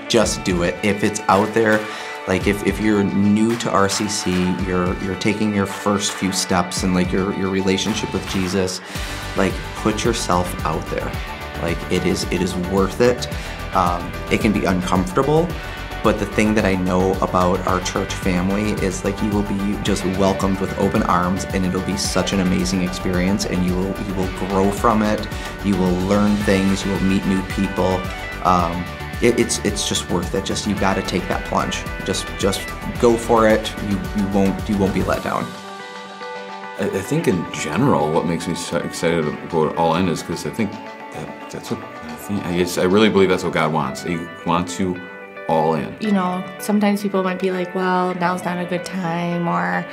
just do it. If it's out there, like if you're new to RCC, you're taking your first few steps in like your relationship with Jesus, like put yourself out there. Like it is worth it. It can be uncomfortable, but the thing that I know about our church family is like you will be just welcomed with open arms, and it'll be such an amazing experience, and you will grow from it. You will learn things. You will meet new people. It's just worth it. Just you got to take that plunge. Just go for it. You won't be let down. I think in general, what makes me so excited to go all in is because I think that's what I really believe that's what God wants. He wants you all in. You know, sometimes people might be like, well, now's not a good time, or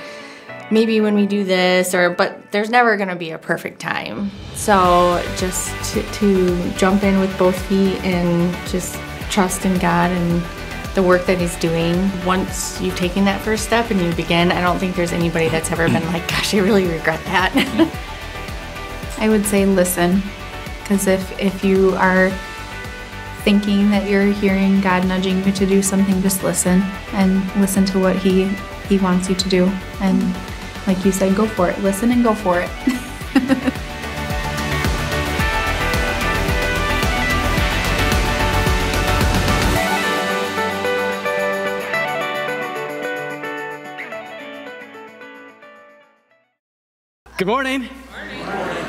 maybe when we do this, but there's never going to be a perfect time. So just to jump in with both feet and just trust in God and the work that He's doing. Once you've taken that first step and you begin, I don't think there's anybody that's ever been like, gosh, I really regret that. I would say listen, because if you are thinking that you're hearing God nudging you to do something, just listen and listen to what He wants you to do. And like you said, go for it. Listen and go for it. Good morning.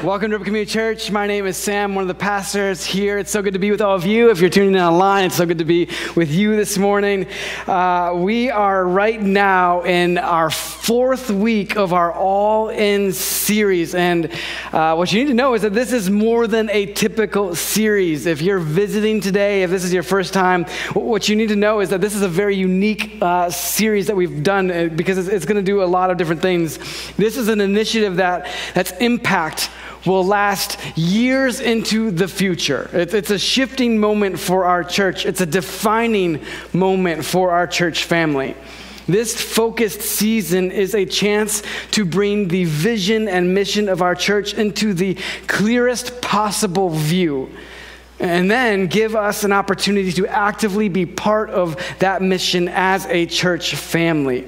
Welcome to Ripon Community Church. My name is Sam, one of the pastors here. It's so good to be with all of you. If you're tuning in online, it's so good to be with you this morning. We are right now in our 4th week of our All In series. And what you need to know is that this is more than a typical series. If you're visiting today, if this is your first time, what you need to know is that this is a very unique series that we've done because it's going to do a lot of different things. This is an initiative that's impact will last years into the future. It's a shifting moment for our church. It's a defining moment for our church family. This focused season is a chance to bring the vision and mission of our church into the clearest possible view, and then give us an opportunity to actively be part of that mission as a church family.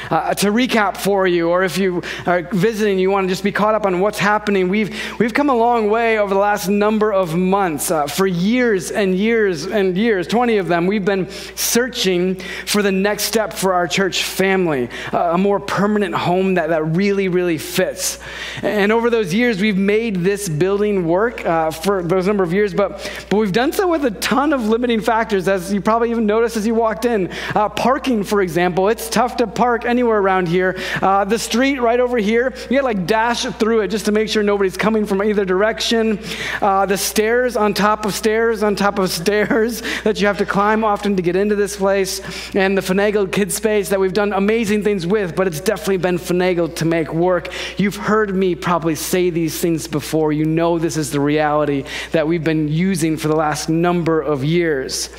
To recap for you, or if you are visiting, you want to just be caught up on what's happening, we've come a long way over the last number of months. For years and years and years, 20 of them, we've been searching for the next step for our church family, a more permanent home that really, really fits. And over those years, we've made this building work for those number of years, but we've done so with a ton of limiting factors, as you probably even noticed as you walked in. Parking, for example, it's tough to park anywhere around here. The street right over here, you gotta dash through it just to make sure nobody's coming from either direction. The stairs on top of stairs on top of stairs that you have to climb often to get into this place, and the finagled kid space that we've done amazing things with, but it's definitely been finagled to make work. You've heard me probably say these things before. You know this is the reality that we've been using for the last number of years.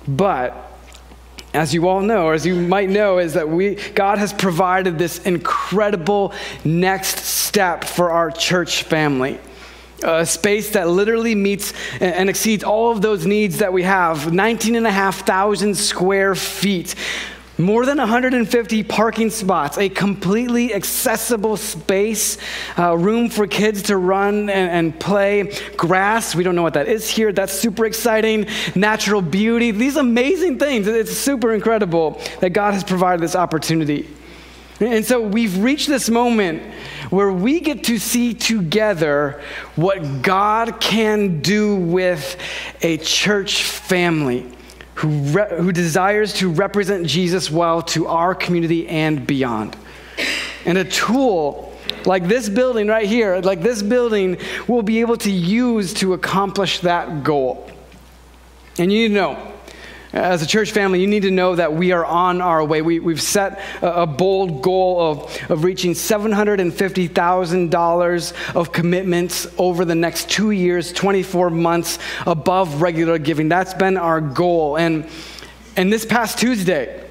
But as you all know, or as you might know, is that God has provided this incredible next step for our church family. A space that literally meets and exceeds all of those needs that we have. 19,500 square feet. More than 150 parking spots, a completely accessible space, room for kids to run and play, grass, we don't know what that is here, that's super exciting, natural beauty, these amazing things. It's super incredible that God has provided this opportunity. And so we've reached this moment where we get to see together what God can do with a church family who desires to represent Jesus well to our community and beyond. And a tool like this building right here, like this building, will be able to use to accomplish that goal. And you need to know, as a church family, you need to know that we are on our way. We've set a bold goal of reaching $750,000 of commitments over the next 2 years, 24 months above regular giving. That's been our goal. And this past Tuesday,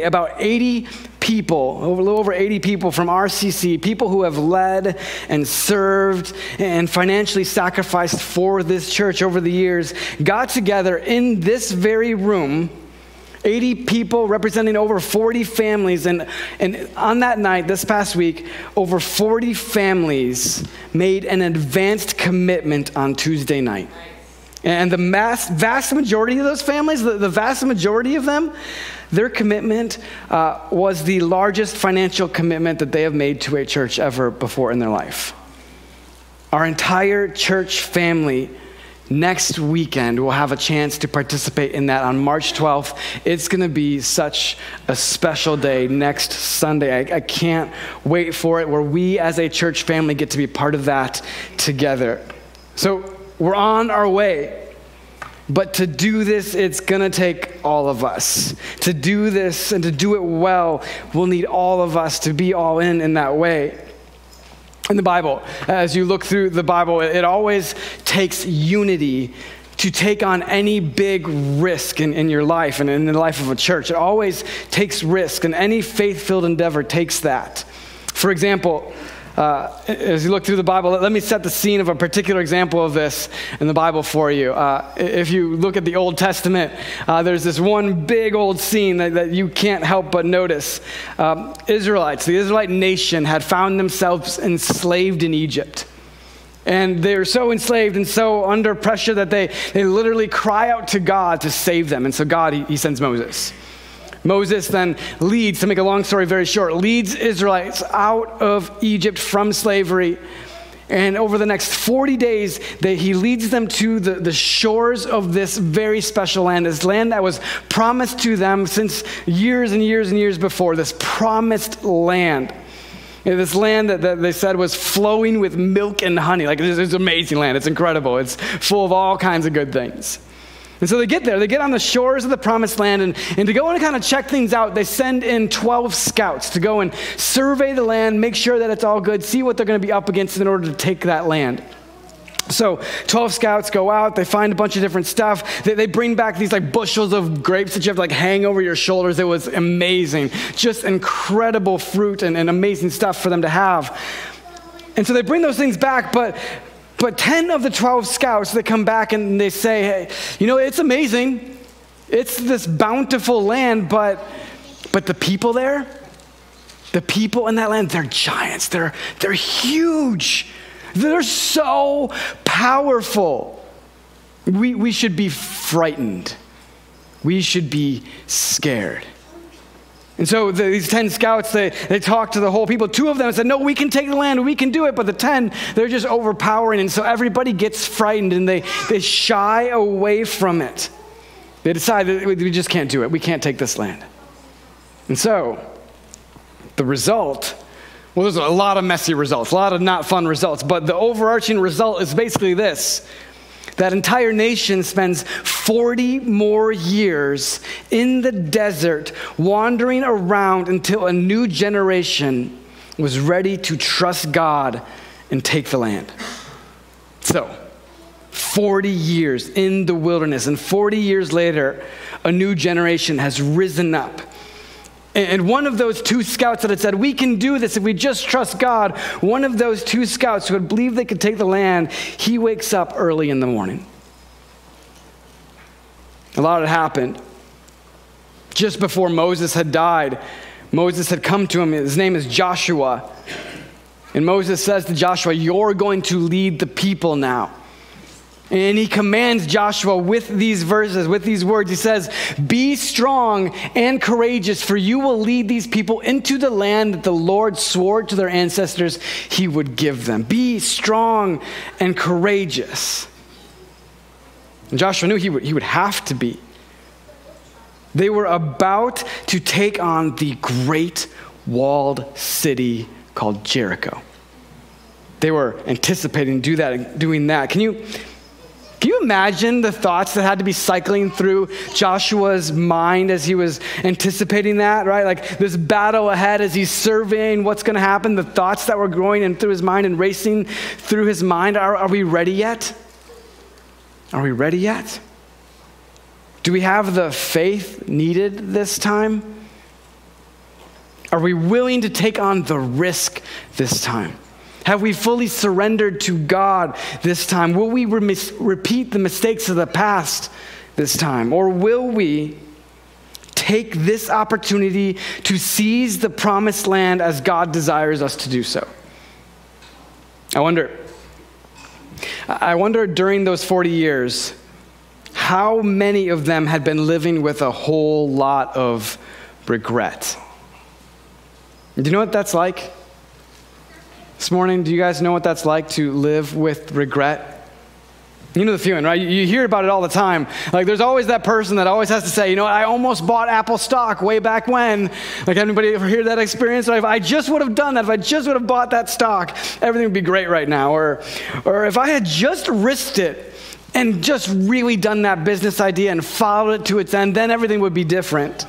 about 80 people, a little over 80 people from RCC, people who have led and served and financially sacrificed for this church over the years, got together in this very room, 80 people representing over 40 families, and on that night, this past week, over 40 families made an advanced commitment on Tuesday night. And the vast majority of those families, the vast majority of them, their commitment was the largest financial commitment that they have made to a church ever before in their life. Our entire church family next weekend will have a chance to participate in that on March 12th. It's going to be such a special day next Sunday. I can't wait for it, where we as a church family get to be part of that together. So we're on our way. But to do this, it's going to take all of us. To do this and to do it well, we'll need all of us to be all in that way. In the Bible, as you look through the Bible, it always takes unity to take on any big risk in your life and in the life of a church. It always takes risk, and any faith-filled endeavor takes that. For example, as you look through the Bible, let me set the scene of a particular example of this in the Bible for you. If you look at the Old Testament, there's this one big old scene that you can't help but notice. The Israelite nation had found themselves enslaved in Egypt. And they're so enslaved and so under pressure that they literally cry out to God to save them. And so God, he sends Moses. Moses then leads, to make a long story very short, leads Israelites out of Egypt from slavery. And over the next 40 days, he leads them to the shores of this very special land, this land that was promised to them since years and years and years before, this promised land. This land that they said was flowing with milk and honey. Like, it's an amazing land. It's incredible. It's full of all kinds of good things. And so they get there, they get on the shores of the promised land, and to go and kind of check things out, they send in 12 scouts to go and survey the land, make sure that it's all good, see what they're going to be up against in order to take that land. So 12 scouts go out, they find a bunch of different stuff. They bring back these like bushels of grapes that you have to like hang over your shoulders. It was amazing. Just incredible fruit and amazing stuff for them to have. And so they bring those things back, but 10 of the 12 scouts that come back and they say, hey, it's amazing. It's this bountiful land, but the people there, the people in that land, they're giants. They're huge. They're so powerful. We should be frightened. We should be scared. And so these 10 scouts, they talked to the whole people. 2 of them said, no, we can take the land, we can do it. But the 10, they're just overpowering. And so everybody gets frightened and they shy away from it. They decide that we just can't do it. We can't take this land. And so the result, well, there's a lot of messy results, a lot of not fun results. But the overarching result is basically this. That entire nation spends 40 more years in the desert, wandering around until a new generation was ready to trust God and take the land. So, 40 years in the wilderness, and 40 years later, a new generation has risen up. And one of those 2 scouts that had said, we can do this if we just trust God, one of those 2 scouts who had believed they could take the land, he wakes up early in the morning. A lot had happened. Just before Moses had died, Moses had come to him. His name is Joshua. And Moses says to Joshua, you're going to lead the people now. And he commands Joshua with these verses, with these words. He says, be strong and courageous, for you will lead these people into the land that the Lord swore to their ancestors he would give them. Be strong and courageous. And Joshua knew he would have to be. They were about to take on the great walled city called Jericho. They were anticipating doing that. Can you imagine the thoughts that had to be cycling through Joshua's mind as he was anticipating that, right? Like this battle ahead as he's surveying what's going to happen, the thoughts that were going in through his mind and racing through his mind. Are we ready yet? Are we ready yet? Do we have the faith needed this time? Are we willing to take on the risk this time? Have we fully surrendered to God this time? Will we repeat the mistakes of the past this time? Or will we take this opportunity to seize the promised land as God desires us to do so? I wonder during those 40 years, how many of them had been living with a whole lot of regret. Do you know what that's like? This morning, do you guys know what that's like to live with regret? You know the feeling, right? You hear about it all the time. Like, there's always that person that always has to say, you know what, I almost bought Apple stock way back when. Like, anybody ever hear that experience? Like, if I just would have done that, if I just would have bought that stock, everything would be great right now. Or if I had just risked it and just really done that business idea and followed it to its end, then everything would be different.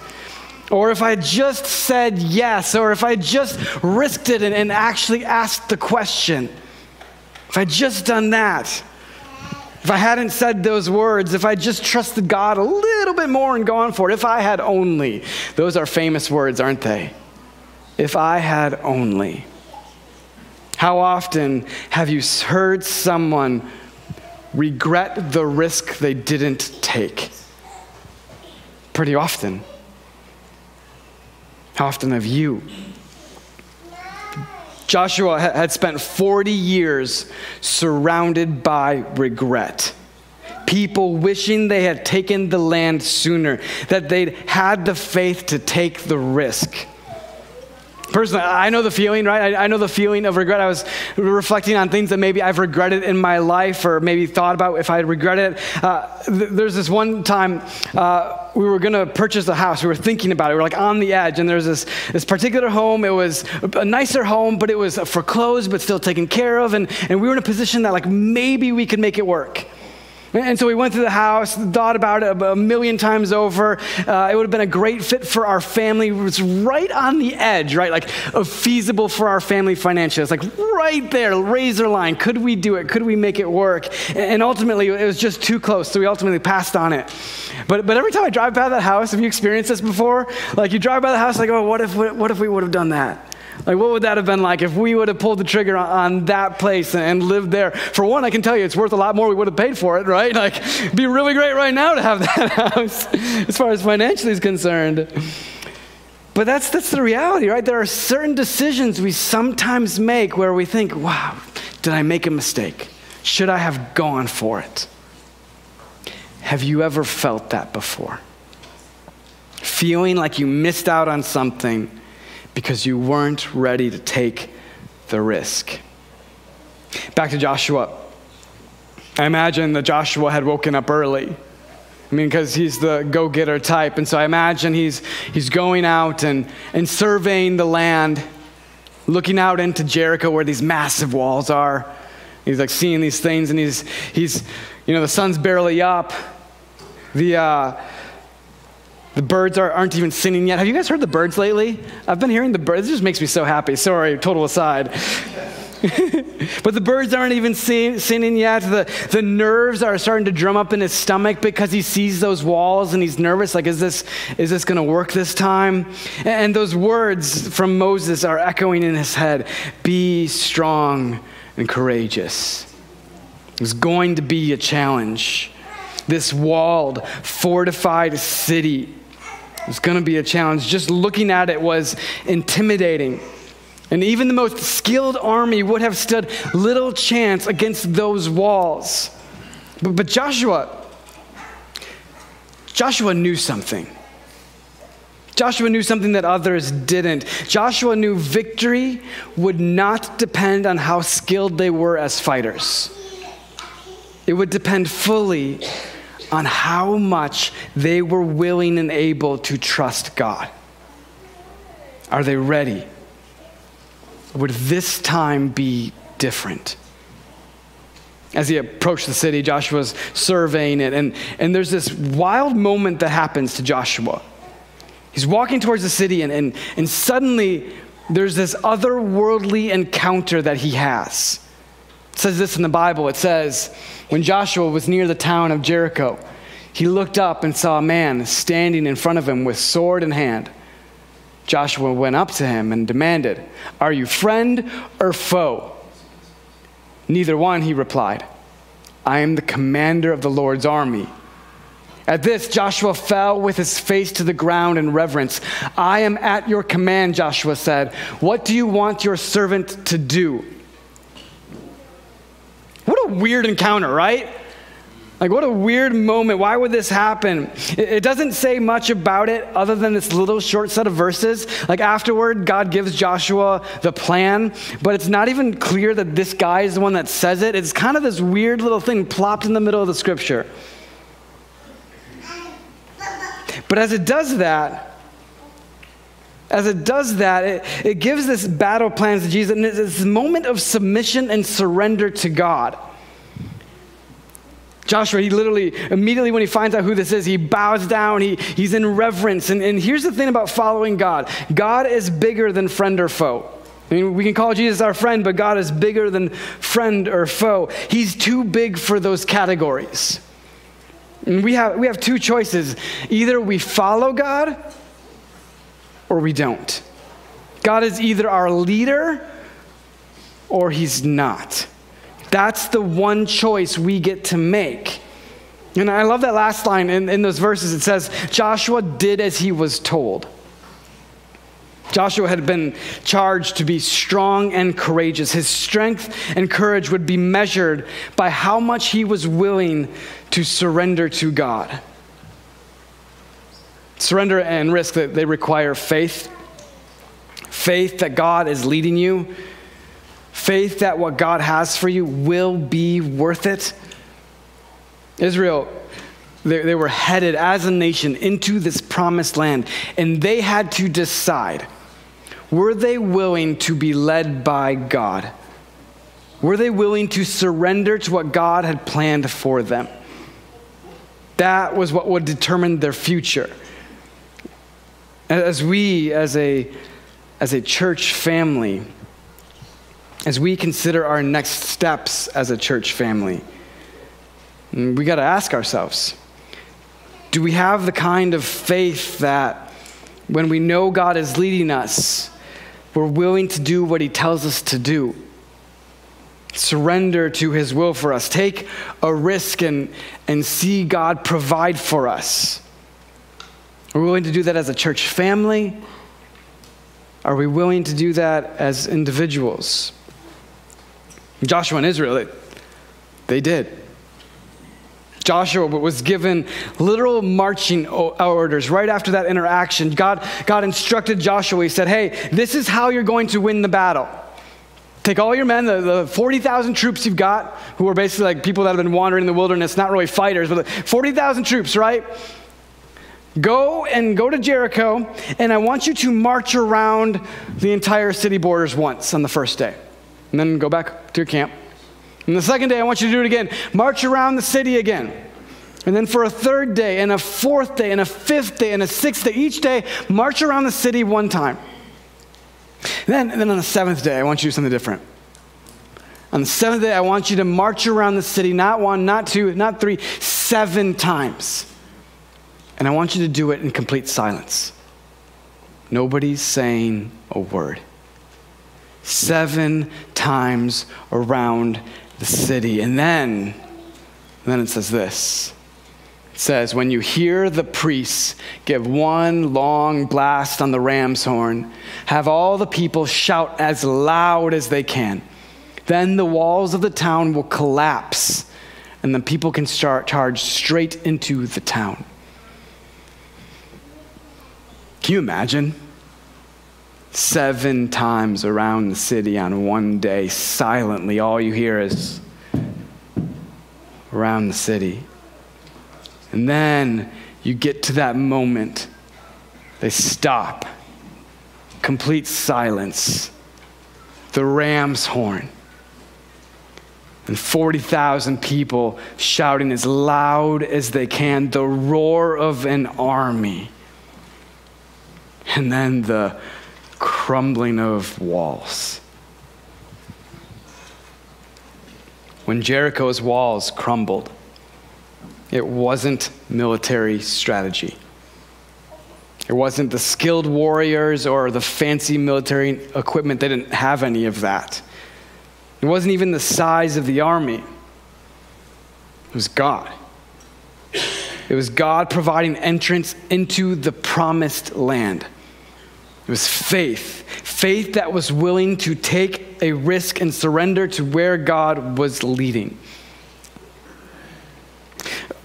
Or if I just said yes, or if I just risked it and actually asked the question. If I just done that. If I hadn't said those words, if I just trusted God a little bit more and gone for it, if I had only. Those are famous words, aren't they? If I had only. How often have you heard someone regret the risk they didn't take? Pretty often. How often have you? Joshua had spent 40 years surrounded by regret. People wishing they had taken the land sooner, that they'd had the faith to take the risk. Personally, I know the feeling, right? I know the feeling of regret. I was reflecting on things that maybe I've regretted in my life, or maybe thought about if I had regretted it. There's this one time we were going to purchase a house. We were thinking about it. We were like on the edge, and there's this particular home. It was a nicer home, but it was foreclosed, but still taken care of. And we were in a position that like maybe we could make it work. And so we went to the house, thought about it a million times over. It would have been a great fit for our family. It was right on the edge, right? Like feasible for our family financially. It's like right there, razor line. Could we do it? Could we make it work? And ultimately, it was just too close. So we ultimately passed on it. But every time I drive by that house, have you experienced this before? Like you drive by the house, like, oh, what if we would have done that? Like, what would that have been like if we would have pulled the trigger on that place and lived there? For one, I can tell you it's worth a lot more we would have paid for it, right? Like, it'd be really great right now to have that house as far as financially is concerned. But that's the reality, right? There are certain decisions we sometimes make where we think, wow, did I make a mistake? Should I have gone for it? Have you ever felt that before? Feeling like you missed out on something because you weren't ready to take the risk. Back to Joshua. I imagine that Joshua had woken up early. I mean, because he's the go-getter type. And so I imagine he's going out and surveying the land, looking out into Jericho where these massive walls are. He's like seeing these things, and he's the sun's barely up. The birds aren't even singing yet. Have you guys heard the birds lately? I've been hearing the birds. It just makes me so happy. Sorry, total aside. But the birds aren't even singing yet. The nerves are starting to drum up in his stomach because he sees those walls and he's nervous. Like, is this going to work this time? And those words from Moses are echoing in his head. Be strong and courageous. It's going to be a challenge. This walled, fortified city was going to be a challenge. Just looking at it was intimidating. And even the most skilled army would have stood little chance against those walls. But Joshua knew something. Joshua knew something that others didn't. Joshua knew victory would not depend on how skilled they were as fighters. It would depend fully on how much they were willing and able to trust God. Are they ready? Would this time be different? As he approached the city, Joshua's surveying it, and there's this wild moment that happens to Joshua. He's walking towards the city, and suddenly there's this otherworldly encounter that he has. It says this in the Bible. It says, when Joshua was near the town of Jericho, he looked up and saw a man standing in front of him with sword in hand. Joshua went up to him and demanded, "Are you friend or foe?" "Neither one," he replied. "I am the commander of the Lord's army." At this, Joshua fell with his face to the ground in reverence. "I am at your command," Joshua said. "What do you want your servant to do?" What a weird encounter, right? Like, what a weird moment. Why would this happen? It doesn't say much about it other than this little short set of verses. Like, afterward, God gives Joshua the plan, but it's not even clear that this guy is the one that says it. It's kind of this weird little thing plopped in the middle of the scripture. But as it does that, it gives this battle plan to Jesus, and it's this moment of submission and surrender to God. Joshua, he literally, immediately when he finds out who this is, he bows down, he's in reverence. And here's the thing about following God. God is bigger than friend or foe. I mean, we can call Jesus our friend, but God is bigger than friend or foe. He's too big for those categories. And we have two choices. Either we follow God or we don't. God is either our leader or he's not. That's the one choice we get to make. And I love that last line in those verses. It says, Joshua did as he was told. Joshua had been charged to be strong and courageous. His strength and courage would be measured by how much he was willing to surrender to God. Surrender and risk, that they require faith. Faith that God is leading you. Faith that what God has for you will be worth it. Israel, they were headed as a nation into this promised land, and they had to decide, were they willing to be led by God? Were they willing to surrender to what God had planned for them? That was what would determine their future. As we, as a church family, as we consider our next steps as a church family, we got to ask ourselves, do we have the kind of faith that when we know God is leading us, we're willing to do what he tells us to do? Surrender to his will for us. Take a risk and see God provide for us. Are we willing to do that as a church family? Are we willing to do that as individuals? Joshua and Israel, they did. Joshua was given literal marching orders right after that interaction. God instructed Joshua. He said, hey, this is how you're going to win the battle. Take all your men, the 40,000 troops you've got, who are basically like people that have been wandering in the wilderness, not really fighters, but 40,000 troops, right? Go to Jericho, and I want you to march around the entire city borders once on the first day. And then go back to your camp. And the second day, I want you to do it again. March around the city again. And then for a third day, and a fourth day, and a fifth day, and a sixth day, each day, march around the city one time. And then on the seventh day, I want you to do something different. On the seventh day, I want you to march around the city, not one, not two, not three, 7 times. And I want you to do it in complete silence. Nobody's saying a word. 7 times around the city. And then it says this. It says, when you hear the priests give one long blast on the ram's horn, have all the people shout as loud as they can. Then the walls of the town will collapse, and the people can charge straight into the town. Can you imagine? 7 times around the city on one day, silently, all you hear is around the city. And then you get to that moment. They stop. Complete silence. The ram's horn. And 40,000 people shouting as loud as they can, the roar of an army. And then the crumbling of walls. When Jericho's walls crumbled, it wasn't military strategy. It wasn't the skilled warriors or the fancy military equipment. They didn't have any of that. It wasn't even the size of the army. It was God. It was God providing entrance into the promised land. It was faith that was willing to take a risk and surrender to where God was leading.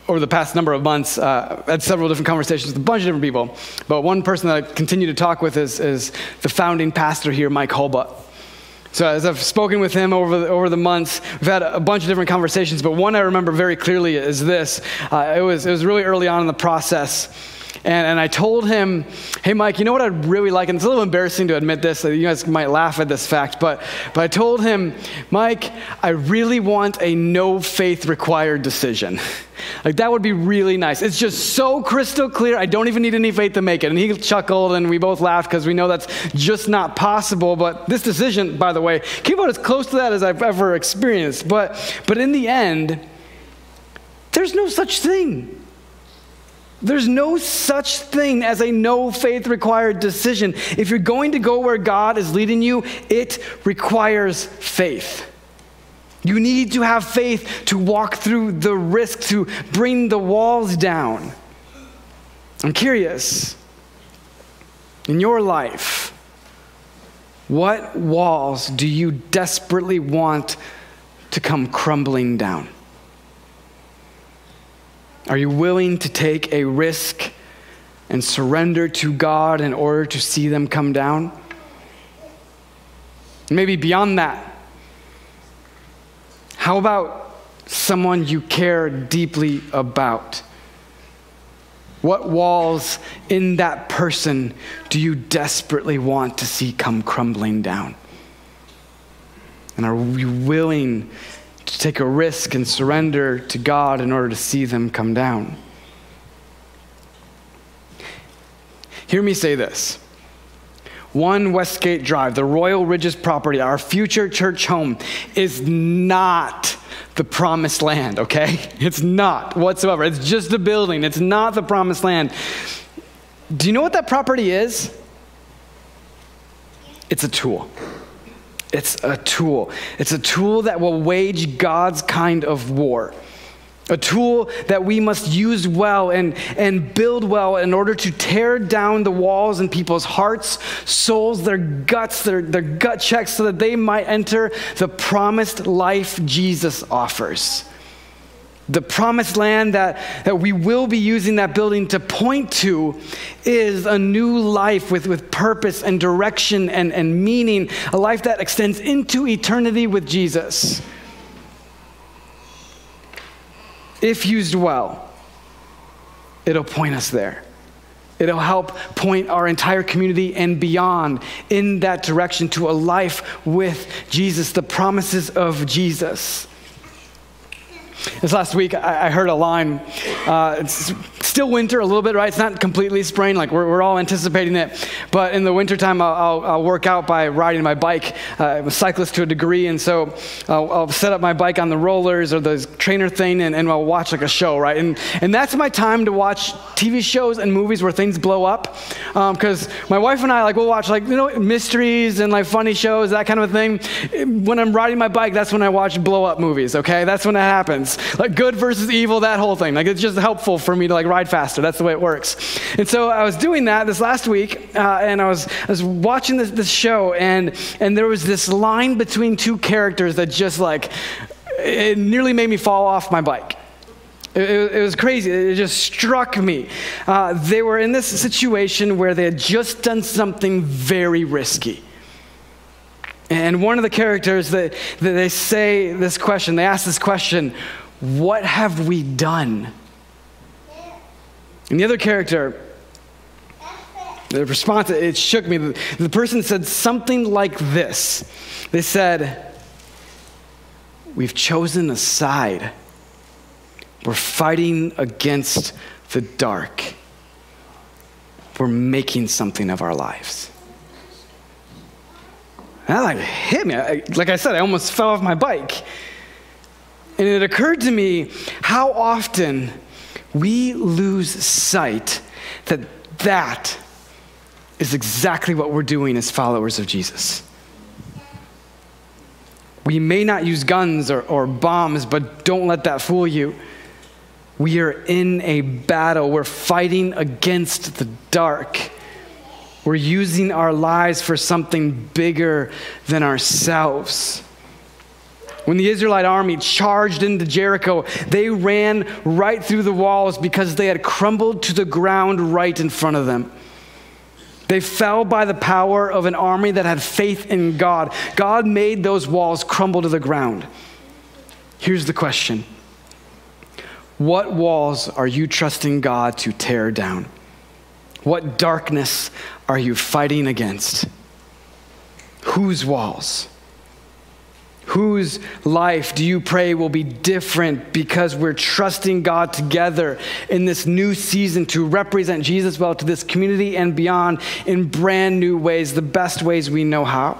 Over the past number of months, I had several different conversations with a bunch of different people, but one person that I continue to talk with is the founding pastor here, Mike Hulbut. So as I've spoken with him over the months, we've had a bunch of different conversations, but one I remember very clearly is this. It was really early on in the process, and I told him, hey, Mike, you know what I'd really like, and it's a little embarrassing to admit this, so you guys might laugh at this fact, but I told him, Mike, I really want a no faith required decision. Like, that would be really nice. It's just so crystal clear, I don't even need any faith to make it. And he chuckled, and we both laughed because we know that's just not possible. But this decision, by the way, came out as close to that as I've ever experienced. But in the end, there's no such thing. There's no such thing as a no faith required decision. If you're going to go where God is leading you, it requires faith. You need to have faith to walk through the risk, to bring the walls down. I'm curious, in your life, what walls do you desperately want to come crumbling down? Are you willing to take a risk and surrender to God in order to see them come down? Maybe beyond that, how about someone you care deeply about? What walls in that person do you desperately want to see come crumbling down? And are you willing to take a risk and surrender to God in order to see them come down? Hear me say this. 1 Westgate Drive, the Royal Ridges property, our future church home, is not the promised land, okay? It's not whatsoever. It's just a building. It's not the promised land. Do you know what that property is? It's a tool. It's a tool. It's a tool that will wage God's kind of war. A tool that we must use well and build well in order to tear down the walls in people's hearts, souls, their guts, their gut checks, so that they might enter the promised life Jesus offers. The promised land that we will be using that building to point to is a new life with purpose and direction and meaning, a life that extends into eternity with Jesus. If used well, it'll point us there. It'll help point our entire community and beyond in that direction to a life with Jesus, the promises of Jesus. This last week, I heard a line. It's still winter a little bit, right? It's not completely spring. Like, we're all anticipating it. But in the wintertime, I'll work out by riding my bike. I'm a cyclist to a degree, and so I'll set up my bike on the rollers or the trainer thing, and I'll watch like a show, right? And that's my time to watch TV shows and movies where things blow up. Because my wife and I, we'll watch, mysteries and, funny shows, that kind of a thing. When I'm riding my bike, that's when I watch blow-up movies, okay? That's when that happens. Like good versus evil, that whole thing. It's just helpful for me to ride faster. That's the way it works. And so I was doing that this last week, and I was watching this show, and there was this line between two characters that just it nearly made me fall off my bike. It was crazy. It just struck me. They were in this situation where they had just done something very risky. And one of the characters, they say this question, they ask this question, what have we done? And the other character, the response, it shook me. The person said something like this. They said, we've chosen a side. We're fighting against the dark. We're making something of our lives. And that hit me. Like I said, I almost fell off my bike. And it occurred to me how often we lose sight that is exactly what we're doing as followers of Jesus. We may not use guns or bombs, but don't let that fool you. We are in a battle. We're fighting against the dark. We're using our lives for something bigger than ourselves. When the Israelite army charged into Jericho, they ran right through the walls because they had crumbled to the ground right in front of them. They fell by the power of an army that had faith in God. God made those walls crumble to the ground. Here's the question. What walls are you trusting God to tear down? What darkness are you fighting against? Whose walls? Whose life do you pray will be different because we're trusting God together in this new season to represent Jesus well to this community and beyond in brand new ways, the best ways we know how?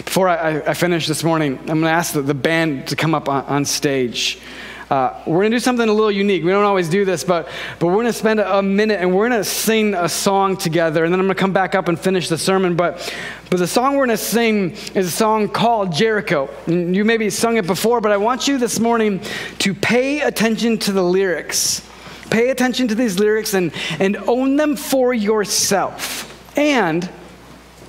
Before I finish this morning, I'm going to ask the band to come up on stage. We're going to do something a little unique. We don't always do this, but we're going to spend a minute and we're going to sing a song together, and then I'm going to come back up and finish the sermon. But the song we're going to sing is a song called Jericho. And you maybe sung it before, but I want you this morning to pay attention to the lyrics. Pay attention to these lyrics and own them for yourself. And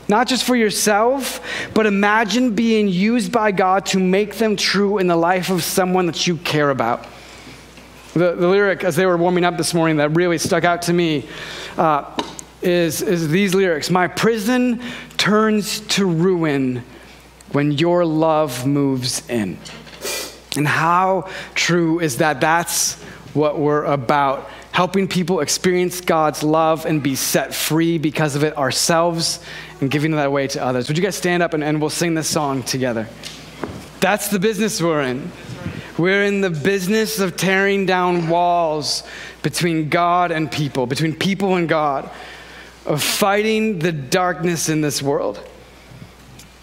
not just for yourself, but imagine being used by God to make them true in the life of someone that you care about. The lyric, as they were warming up this morning, that really stuck out to me is these lyrics. My prison turns to ruin when your love moves in. And how true is that? That's what we're about. Helping people experience God's love and be set free because of it ourselves and giving that away to others. Would you guys stand up and we'll sing this song together? That's the business we're in. We're in the business of tearing down walls between God and people, between people and God, of fighting the darkness in this world.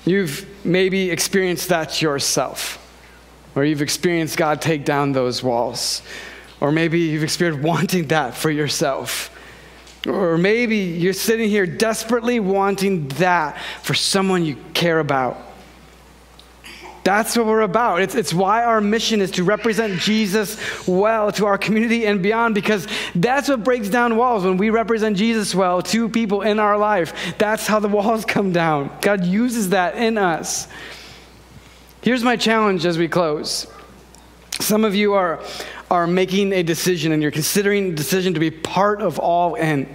You've maybe experienced that yourself, or you've experienced God take down those walls. Or maybe you've experienced wanting that for yourself. Or maybe you're sitting here desperately wanting that for someone you care about. That's what we're about. It's why our mission is to represent Jesus well to our community and beyond, because that's what breaks down walls. When we represent Jesus well to people in our life, that's how the walls come down. God uses that in us. Here's my challenge as we close. Some of you are making a decision, and you're considering the decision to be part of All In.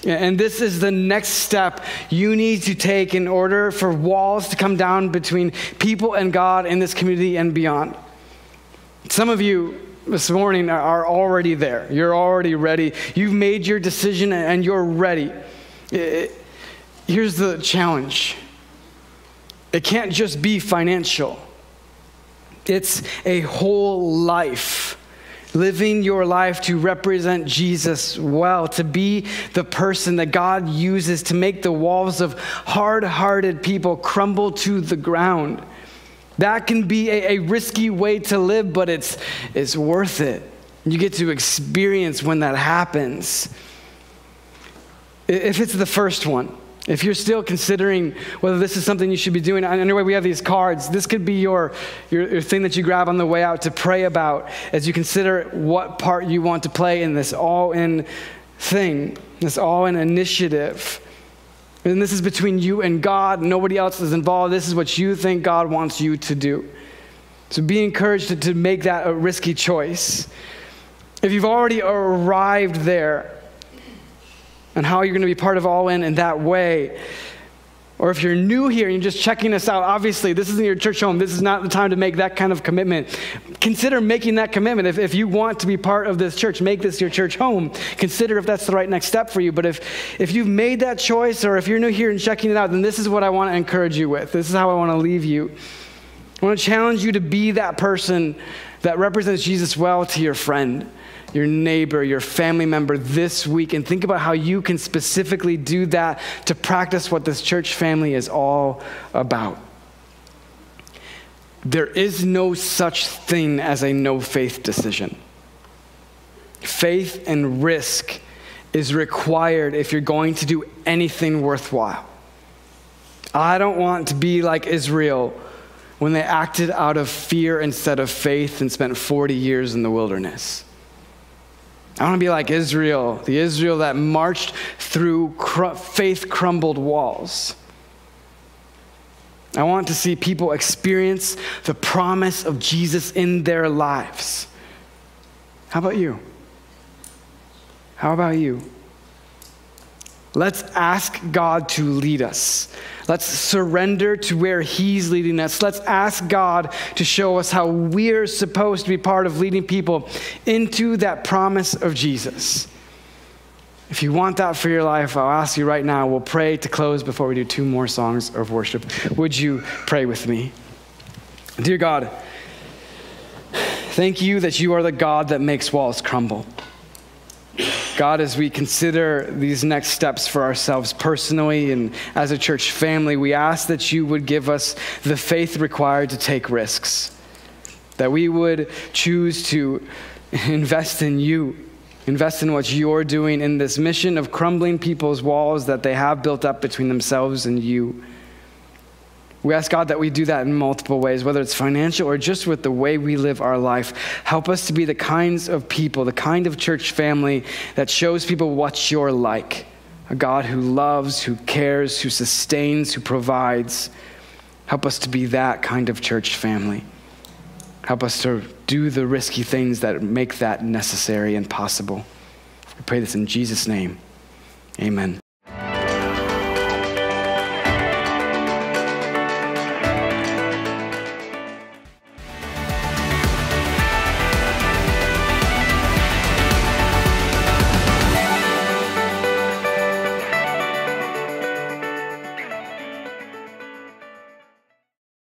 And this is the next step you need to take in order for walls to come down between people and God in this community and beyond. Some of you this morning are already there. You're already ready. You've made your decision and you're ready. Here's the challenge. It can't just be financial. It's a whole life. Living your life to represent Jesus well, to be the person that God uses to make the walls of hard-hearted people crumble to the ground. That can be a risky way to live, but it's worth it. You get to experience when that happens. If it's the first one, if you're still considering whether this is something you should be doing, anyway, we have these cards. This could be your thing that you grab on the way out to pray about as you consider what part you want to play in this all-in thing, this all-in initiative. And this is between you and God. Nobody else is involved. This is what you think God wants you to do. So be encouraged to make that a risky choice. If you've already arrived there, and how you're going to be part of All In that way. Or if you're new here and you're just checking us out, obviously this isn't your church home. This is not the time to make that kind of commitment. Consider making that commitment. If you want to be part of this church, make this your church home. Consider if that's the right next step for you. But if you've made that choice, or if you're new here and checking it out, then this is what I want to encourage you with. This is how I want to leave you. I want to challenge you to be that person that represents Jesus well to your friend, your neighbor, your family member this week, and think about how you can specifically do that to practice what this church family is all about. There is no such thing as a no faith decision. Faith and risk is required if you're going to do anything worthwhile. I don't want to be like Israel when they acted out of fear instead of faith and spent 40 years in the wilderness. I want to be like Israel, the Israel that marched through faith-crumbled walls. I want to see people experience the promise of Jesus in their lives. How about you? How about you? Let's ask God to lead us. Let's surrender to where he's leading us. Let's ask God to show us how we're supposed to be part of leading people into that promise of Jesus. If you want that for your life, I'll ask you right now, we'll pray to close before we do 2 more songs of worship. Would you pray with me? Dear God, thank you that you are the God that makes walls crumble. God, as we consider these next steps for ourselves personally and as a church family, we ask that you would give us the faith required to take risks, that we would choose to invest in you, invest in what you're doing in this mission of crumbling people's walls that they have built up between themselves and you. We ask, God, that we do that in multiple ways, whether it's financial or just with the way we live our life. Help us to be the kinds of people, the kind of church family that shows people what you're like. A God who loves, who cares, who sustains, who provides. Help us to be that kind of church family. Help us to do the risky things that make that necessary and possible. We pray this in Jesus' name. Amen.